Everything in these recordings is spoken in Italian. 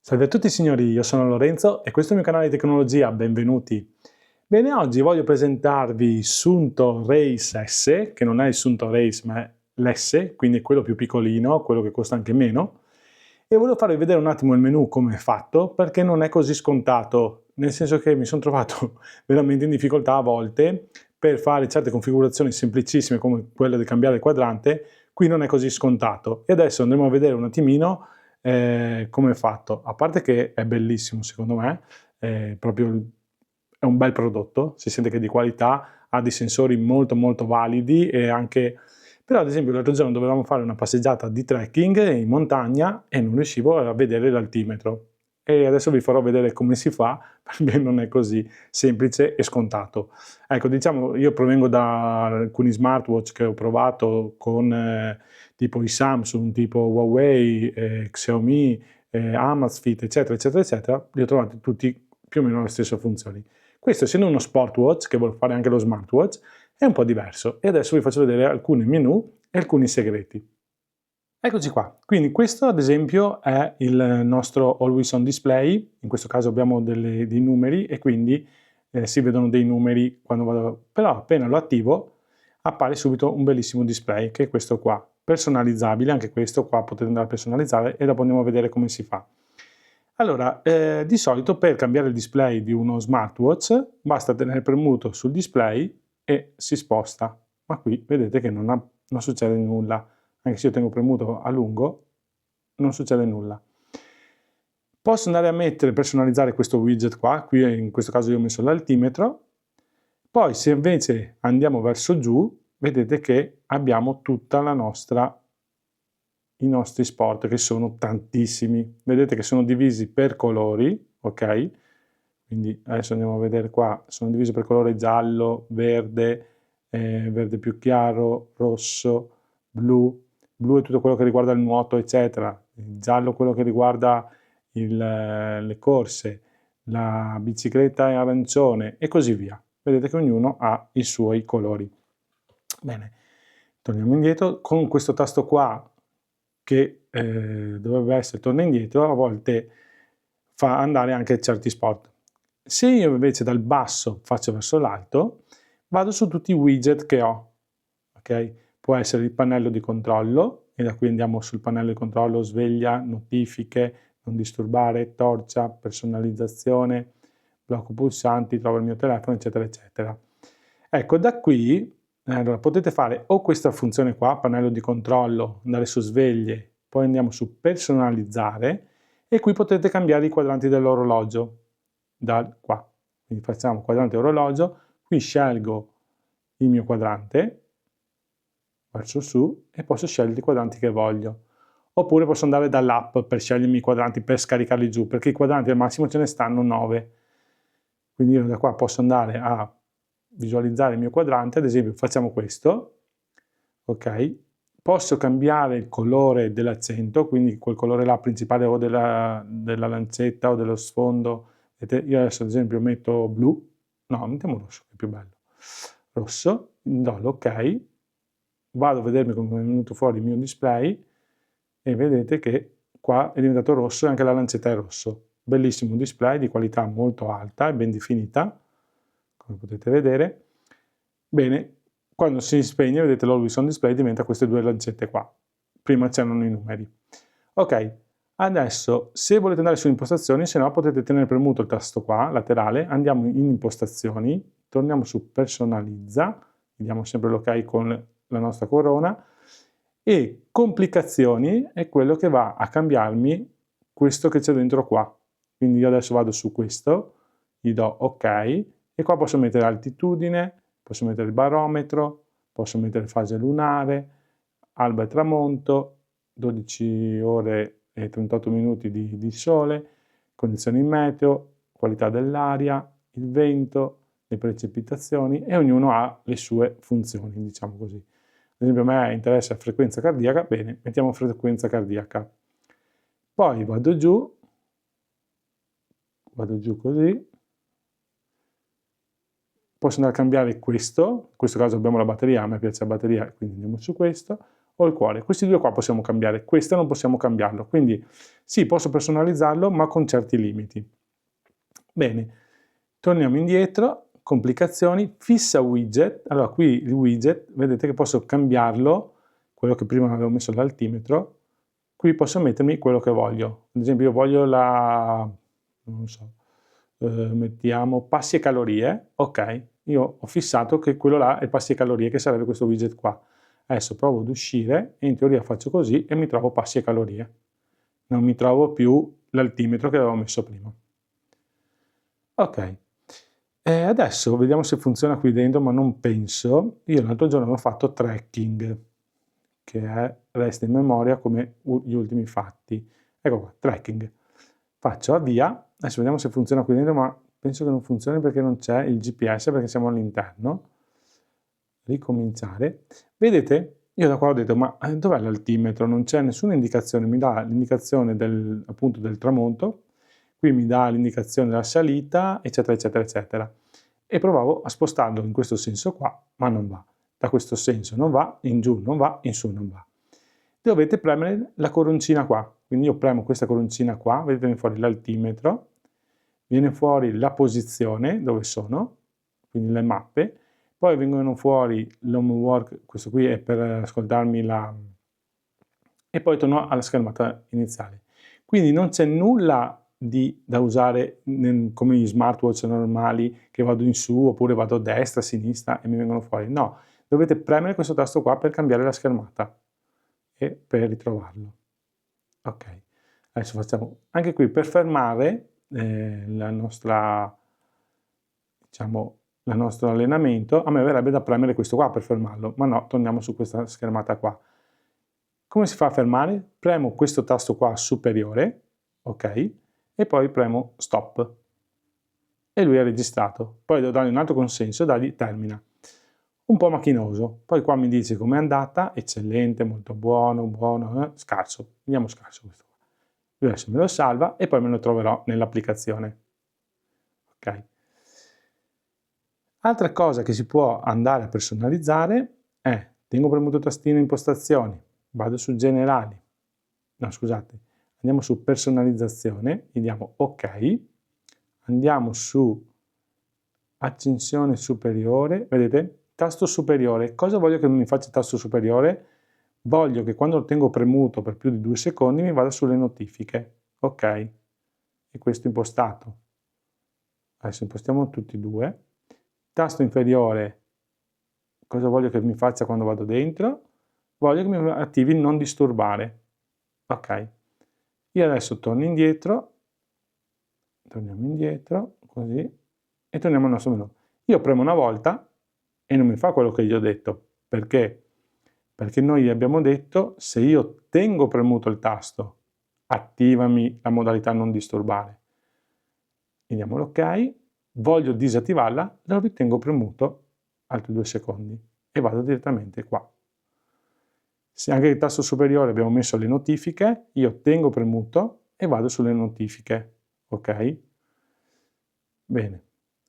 Salve a tutti signori, io sono Lorenzo e questo è il mio canale di tecnologia, benvenuti. Bene, oggi voglio presentarvi Sunto Race S, che non è il Sunto Race ma è l'S, quindi è quello più piccolino, quello che costa anche meno, e voglio farvi vedere un attimo il menu come è fatto, perché non è così scontato, nel senso che mi sono trovato veramente in difficoltà a volte per fare certe configurazioni semplicissime come quella di cambiare il quadrante. Qui non è così scontato e adesso andremo a vedere un attimino come è fatto. A parte che è bellissimo secondo me, è un bel prodotto, si sente che è di qualità, ha dei sensori molto validi e anche... Però ad esempio l'altro giorno dovevamo fare una passeggiata di trekking in montagna e non riuscivo a vedere l'altimetro. E adesso vi farò vedere come si fa, perché non è così semplice e scontato. Ecco, diciamo, io provengo da alcuni smartwatch che ho provato con tipo i Samsung, tipo Huawei, Xiaomi, Amazfit, eccetera, li ho trovati tutti più o meno le stesse funzioni. Questo, essendo uno smartwatch, che vuole fare anche lo smartwatch, è un po' diverso. E adesso vi faccio vedere alcuni menu e alcuni segreti. Eccoci qua, quindi questo ad esempio è il nostro Always On Display, in questo caso abbiamo dei numeri e quindi si vedono dei numeri quando vado, però appena lo attivo appare subito un bellissimo display che è questo qua, personalizzabile, anche questo qua potete andare a personalizzare e dopo andiamo a vedere come si fa. Allora, di solito per cambiare il display di uno smartwatch basta tenere premuto sul display e si sposta, ma qui vedete che non succede nulla. Anche se io tengo premuto a lungo, non succede nulla. Posso andare a mettere, personalizzare questo widget qua, qui in questo caso io ho messo l'altimetro, poi se invece andiamo verso giù, vedete che abbiamo tutta i nostri sport, che sono tantissimi. Vedete che sono divisi per colori, ok? Quindi adesso andiamo a vedere qua, sono divisi per colore giallo, verde, verde più chiaro, rosso, blu. Blu è tutto quello che riguarda il nuoto, eccetera. Il giallo quello che riguarda le corse, la bicicletta è arancione e così via. Vedete che ognuno ha i suoi colori. Bene, torniamo indietro. Con questo tasto qua, che dovrebbe essere torna indietro, a volte fa andare anche certi sport. Se io invece dal basso faccio verso l'alto, vado su tutti i widget che ho. Okay? Può essere il pannello di controllo, e da qui andiamo sul pannello di controllo, sveglia, notifiche, non disturbare, torcia, personalizzazione, blocco pulsanti, trovo il mio telefono, eccetera, eccetera. Ecco, da qui allora, potete fare o questa funzione qua, pannello di controllo, andare su sveglie, poi andiamo su personalizzare e qui potete cambiare i quadranti dell'orologio, da qua. Quindi facciamo quadrante orologio, qui scelgo il mio quadrante, verso su e posso scegliere i quadranti che voglio. Oppure posso andare dall'app per scegliermi i quadranti, per scaricarli giù, perché i quadranti al massimo ce ne stanno 9. Quindi io da qua posso andare a visualizzare il mio quadrante, ad esempio facciamo questo, ok? Posso cambiare il colore dell'accento, quindi quel colore là principale o della lancetta o dello sfondo. Vedete, io adesso ad esempio metto blu, no, mettiamo rosso, che è più bello. Rosso, do l'ok, vado a vedermi come è venuto fuori il mio display e vedete che qua è diventato rosso e anche la lancetta è rosso. Bellissimo display di qualità molto alta e ben definita, come potete vedere. Bene, quando si spegne, vedete l'Always On Display diventa queste due lancette qua. Prima c'erano i numeri. Ok, adesso se volete andare su impostazioni, se no potete tenere premuto il tasto qua, laterale, andiamo in impostazioni, torniamo su personalizza, diamo sempre l'ok con la nostra corona, e complicazioni è quello che va a cambiarmi questo che c'è dentro qua. Quindi io adesso vado su questo, gli do ok, e qua posso mettere altitudine, posso mettere il barometro, posso mettere fase lunare, alba e tramonto, 12 ore e 38 minuti di sole, condizioni meteo, qualità dell'aria, il vento, le precipitazioni e ognuno ha le sue funzioni, diciamo così. Ad esempio a me interessa frequenza cardiaca, bene, mettiamo frequenza cardiaca. Poi vado giù così, posso andare a cambiare questo, in questo caso abbiamo la batteria, a me piace la batteria, quindi andiamo su questo, o il cuore. Questi due qua possiamo cambiare, questo non possiamo cambiarlo, quindi sì, posso personalizzarlo, ma con certi limiti. Bene, torniamo indietro, complicazioni, fissa widget. Allora qui il widget, vedete che posso cambiarlo, quello che prima avevo messo l'altimetro, qui posso mettermi quello che voglio. Ad esempio io voglio non so, mettiamo passi e calorie, ok, io ho fissato che quello là è passi e calorie, che sarebbe questo widget qua. Adesso provo ad uscire e in teoria faccio così e mi trovo passi e calorie. Non mi trovo più l'altimetro che avevo messo prima. Ok, e adesso vediamo se funziona qui dentro, ma non penso. Io l'altro giorno avevo fatto tracking, resta in memoria come gli ultimi fatti. Ecco qua, tracking. Faccio avvia, adesso vediamo se funziona qui dentro, ma penso che non funzioni perché non c'è il GPS, perché siamo all'interno. Ricominciare. Vedete? Io da qua ho detto, ma dov'è l'altimetro? Non c'è nessuna indicazione, mi dà l'indicazione appunto del tramonto, qui mi dà l'indicazione della salita, eccetera, eccetera, eccetera. E provavo a spostarlo in questo senso qua, ma non va. Da questo senso non va, in giù non va, in su non va. Dovete premere la coroncina qua, quindi io premo questa coroncina qua, vedete viene fuori l'altimetro, viene fuori la posizione dove sono, quindi le mappe, poi vengono fuori l'homework, questo qui è per ascoltarmi e poi torno alla schermata iniziale. Quindi non c'è nulla da usare come gli smartwatch normali, che vado in su oppure vado a destra, a sinistra e mi vengono fuori. No, dovete premere questo tasto qua per cambiare la schermata e per ritrovarlo. Ok, adesso facciamo anche qui per fermare il nostro allenamento. A me verrebbe da premere questo qua per fermarlo, ma no, torniamo su questa schermata qua. Come si fa a fermare? Premo questo tasto qua superiore, ok, e poi premo stop. E lui è registrato. Poi devo dargli un altro consenso, dargli termina. Un po' macchinoso. Poi qua mi dice com'è andata, eccellente, molto buono, buono, scarso. Vediamo scarso questo qua. Lui adesso me lo salva e poi me lo troverò nell'applicazione. Ok. Altra cosa che si può andare a personalizzare è, tengo premuto tastino impostazioni, vado su generali, no scusate, andiamo su personalizzazione, gli diamo ok, andiamo su accensione superiore, vedete? Tasto superiore, cosa voglio che mi faccia il tasto superiore? Voglio che quando lo tengo premuto per più di 2 secondi mi vada sulle notifiche, ok, e questo impostato. Adesso impostiamo tutti e due. Tasto inferiore, cosa voglio che mi faccia quando vado dentro? Voglio che mi attivi il non disturbare. Ok. Io adesso torniamo indietro, così, e torniamo al nostro menu. Io premo una volta e non mi fa quello che gli ho detto. Perché? Perché noi abbiamo detto, se io tengo premuto il tasto, attivami la modalità non disturbare. Gli diamo l'ok, voglio disattivarla, lo ritengo premuto altri 2 secondi e vado direttamente qua. Se anche il tasto superiore abbiamo messo le notifiche, io tengo premuto e vado sulle notifiche, ok? Bene,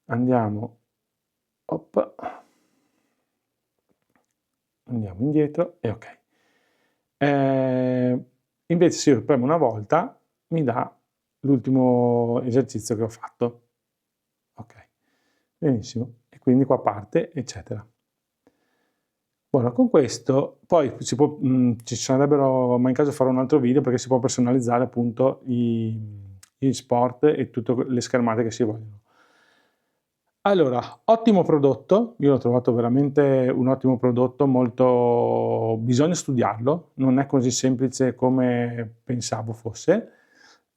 andiamo, andiamo indietro e ok. Invece se io premo una volta mi dà l'ultimo esercizio che ho fatto. Ok, benissimo, e quindi qua parte, eccetera. Buono, con questo poi ci sarebbero, ma in caso farò un altro video perché si può personalizzare appunto gli sport e tutte le schermate che si vogliono. Allora, ottimo prodotto, io l'ho trovato veramente un ottimo prodotto, bisogna studiarlo, non è così semplice come pensavo fosse,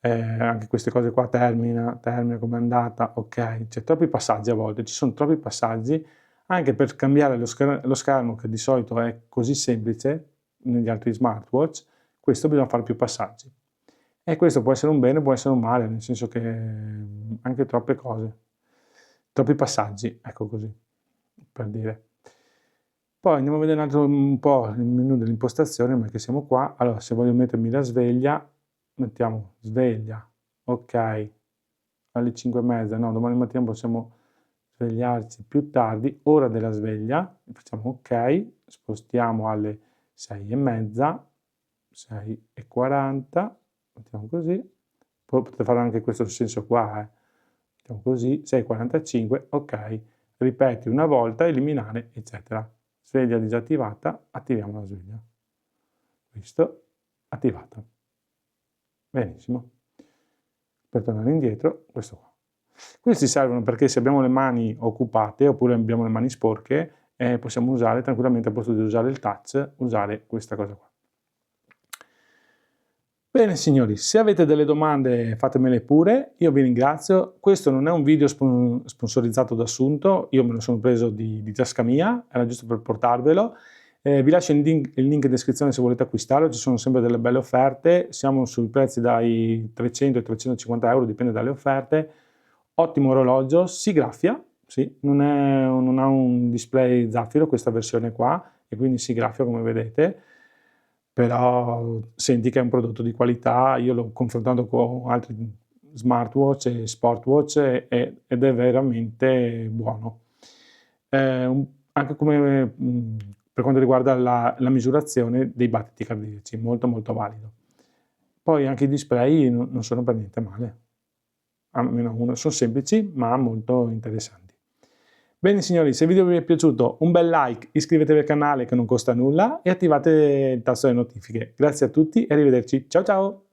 anche queste cose qua, termina come è andata, ok, c'è troppi passaggi a volte, ci sono troppi passaggi, anche per cambiare lo schermo che di solito è così semplice negli altri smartwatch, questo bisogna fare più passaggi. E questo può essere un bene, può essere un male, nel senso che anche troppe cose, troppi passaggi, ecco così, per dire. Poi andiamo a vedere un po' il menu delle impostazioni, ma che siamo qua. Allora, se voglio mettermi la sveglia, mettiamo sveglia, ok, alle 5:30, no, domani mattina possiamo svegliarci più tardi, ora della sveglia, facciamo ok, spostiamo alle 6,5, 6,40, mettiamo così, poi potete fare anche questo senso qua, mettiamo così, 6,45, ok, ripeti una volta, eliminare, eccetera. Sveglia disattivata, attiviamo la sveglia. Questo, attivata. Benissimo. Per tornare indietro, questo qua. Questi servono perché se abbiamo le mani occupate oppure abbiamo le mani sporche, possiamo usare tranquillamente, al posto di usare il touch, usare questa cosa qua. Bene signori, se avete delle domande fatemele pure, io vi ringrazio. Questo non è un video sponsorizzato da Sunto, io me lo sono preso di tasca mia, era giusto per portarvelo. Vi lascio il link in descrizione se volete acquistarlo, ci sono sempre delle belle offerte, siamo sui prezzi dai 300 ai 350 euro, dipende dalle offerte. Ottimo orologio, si graffia, sì, non ha un display zaffiro questa versione qua, e quindi si graffia come vedete, però senti che è un prodotto di qualità. Io l'ho confrontato con altri smartwatch e sportwatch ed è veramente buono. Anche come per quanto riguarda la misurazione dei battiti cardiaci, molto molto valido. Poi anche i display non sono per niente male, almeno uno, sono semplici ma molto interessanti. Bene signori, se il video vi è piaciuto un bel like, iscrivetevi al canale che non costa nulla e attivate il tasto delle notifiche. Grazie a tutti e arrivederci, ciao ciao!